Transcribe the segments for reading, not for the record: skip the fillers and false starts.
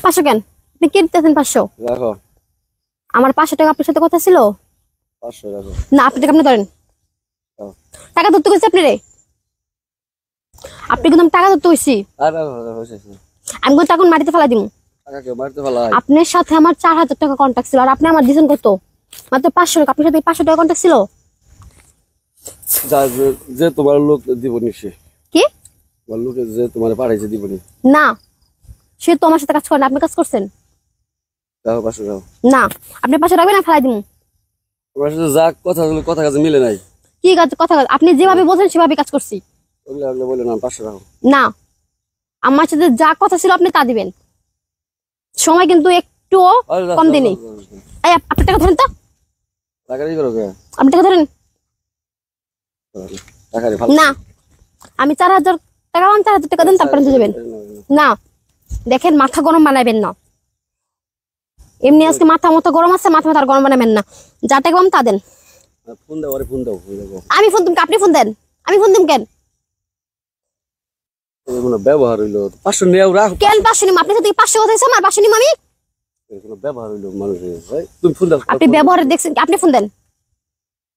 500 কেন? আপনি কি দিতেছেন 500? রাখো। আমার 500 টাকা আপনার সাথে কথা ছিল? 500 রাখো। না, আপনি টাকা আপনি ধরেন। টাকা ধরতে কইছি আপনি রে। আপনি কিন্তু টাকা ধরতে কইছি। আরে হইছে। আমি কত টাকা মাটিতে ফেলা দিমু? টাকা কেউ মারতে ফেলাই? আপনার সাথে আমার 4000 টাকা কন্টাক্ট ছিল আর আপনি আমার দিছেন কত? মাত্র 500 টাকা। আপনার সাথে 500 টাকা কন্টাক্ট ছিল? যে তোমার লোক দিবনি সে। কি? তোমার লোকে যে তোমার পাঠাইছে দিবনি। না, সে তো আমার সাথে কাজ করে না, আপনি কাজ করছেন। দাও 500 দাও। না, আপনি 500 রাখবেন না ফেলাই দিমু। তোমার সাথে যা কথা হলো কথা কাজে মিলে নাই। কি কথা আপনি যেভাবে বলছেন সেভাবে কাজ করছি। ওগুলা বলে না 500 রাখো। না, আমার সাথে যা কথা ছিল আপনি তা দিবেন। সময় কিন্তু একটু কম দিনই। এই আপনি টাকা ধরেন তো। টাকা দিই করো কে? আপনি টাকা ধরেন। টাকা রে ভালো। না, আমি 4000 টাকা 4000 টাকা দেন তারপরে দিবেন। না, দেখেন মাথা গরম বানাবেন না। এমনি আজকে মাথা গরম আছে, মাথা আর গরম বানাবেন না। যা টাকা তা দেন। ফোন দাও, আরে ফোন দাও। আমি ফোন দিম, আপনি ফোন দেন। আমি ফোন দিম কেন? কোনো ব্যবহার হইলো 500 নেও রাখ। কেন 500 নিম? আপনার সাথে 500 কথা হইছে, আমার 500 নিম আমি। কোনো ব্যবহার হইলো মানুষের ভাই। তুমি ফোন দাও। আপনি ব্যবহার দেখছেন, আপনি ফোন দেন।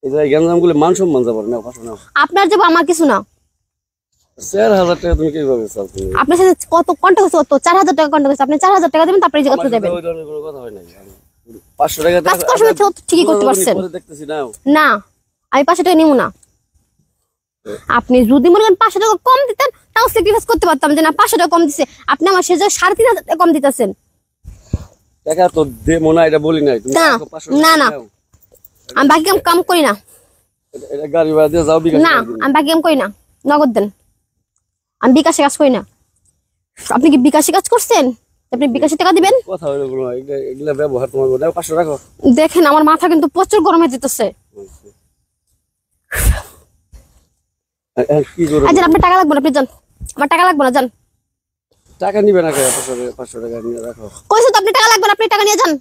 এই যে গ্যাঞ্জাম গুলো মান সম্মান যাবার না 500 নাও। আপনার যাব আমার কিছু না। 4000 টাকা তুমি কিভাবে চাচ্ছ? আপনার সাথে কত কন্টাক্ট হচ্ছে? কত 4000 টাকা কন্টাক্ট হচ্ছে। আপনি 4000 টাকা দিবেন তারপরে এই জায়গা থেকে যাবেন। ওই ধরনের কোনো কথা হয় নাই। 500 টাকা কাজ করার সময় তো ঠিকই করতে পারছেন। দেখতেছি নাও। না, আমি 500 টাকা নিব না। আপনি যদি মনে করেন 500 টাকা কম দিতেন তাও স্যাক্রিফাইস করতে পারতাম যে না 500 টাকা কম দিছে। আপনি আমার সেজে 3500 টাকা কম দিতেছেন। টাকা তো দে মনে এটা বলি নাই তুমি। না না, আমি বাকি কাম করি না। এটা গাড়ি ভাড়া দিয়ে যাও বিকাশ। না, আমি বাকি কাম করি না, নগদ দেন। আমি বিকাশে কাজ করি না। আপনি কি বিকাশে কাজ করছেন? আপনি বিকাশে টাকা দিবেন। কথা হইলো কোনো এগুলা ব্যবহার তোমার দাও 500 রাখো। দেখেন আমার মাথা কিন্তু প্রচুর গরম হয়ে যেতেছে। কি করব? আচ্ছা, আপনার টাকা লাগবে না, আপনি যান। আমার টাকা লাগবে না, যান। টাকা নিবে না কে? 500 টাকা নিয়ে রাখো। কইছো তো আপনি টাকা লাগবে না, আপনি টাকা নিয়ে যান।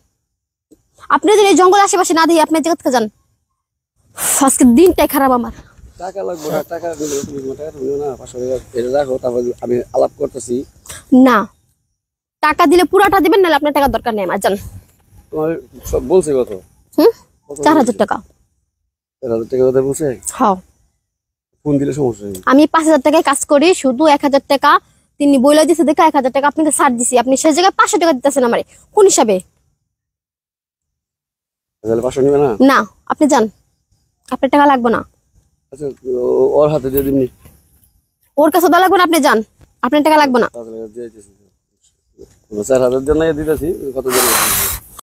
আপনি যদি এই জঙ্গল আশেপাশে না দিয়ে আপনি জায়গা থেকে যান। আজকে দিনটাই খারাপ আমার। টাকা লাগবে না, টাকা দিলে তুমি টাকা তুমি না 500 টাকা এটা রাখো, তারপর আমি আলাপ করতেছি। না, টাকা দিলে পুরাটা দিবেন, নাহলে আপনার টাকা দরকার নেই আমার, যান। তোমার সব বলছে কত? 4000 টাকা। 4000 টাকা কথা বলছে? হ্যাঁ। ফোন দিলে সমস্যা নেই। আমি 5000 টাকায় কাজ করি, শুধু 1000 টাকা তিনি বইলা দিছে দেখে 1000 টাকা আপনাকে ছাড় দিছি। আপনি সেই জায়গায় 500 টাকা দিতেছেন আমারে, কোন হিসাবে? তাহলে 500 নিবে না? না, আপনি যান, আপনার টাকা লাগবে না। আচ্ছা ওর হাতে দিয়ে দিমনি। ওর কাছে দেওয়া লাগবে না, আপনি যান, আপনার টাকা লাগবে না। তাহলে দিয়ে দিতেছি। 4000 দিয়ে না দিতেছি কত দিন?